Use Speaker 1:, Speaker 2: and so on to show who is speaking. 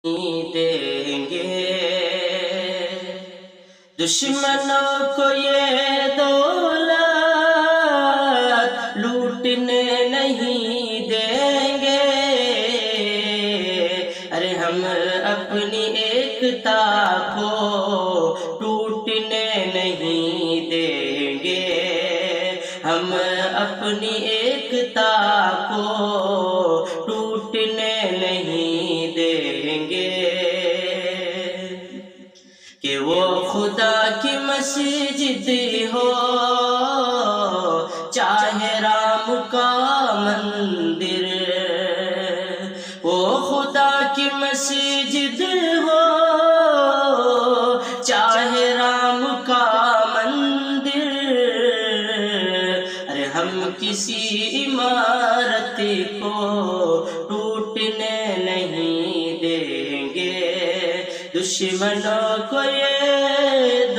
Speaker 1: دیں گے، دشمنوں کو یہ دولت لوٹنے نہیں دیں گے، ارے ہم اپنی ایکتا کو ٹوٹنے نہیں دیں گے، ہم اپنی ایکتا کو ٹوٹنے نہیں دیں گے، کہ وہ خدا کی مسجد ہو چاہے رام کا مندر، وہ خدا کی مسجد ہو چاہے رام کا مندر، ارے ہم کسی عمارت کو ٹوٹنے نہیں دیں گے، دشمنوں کو یہ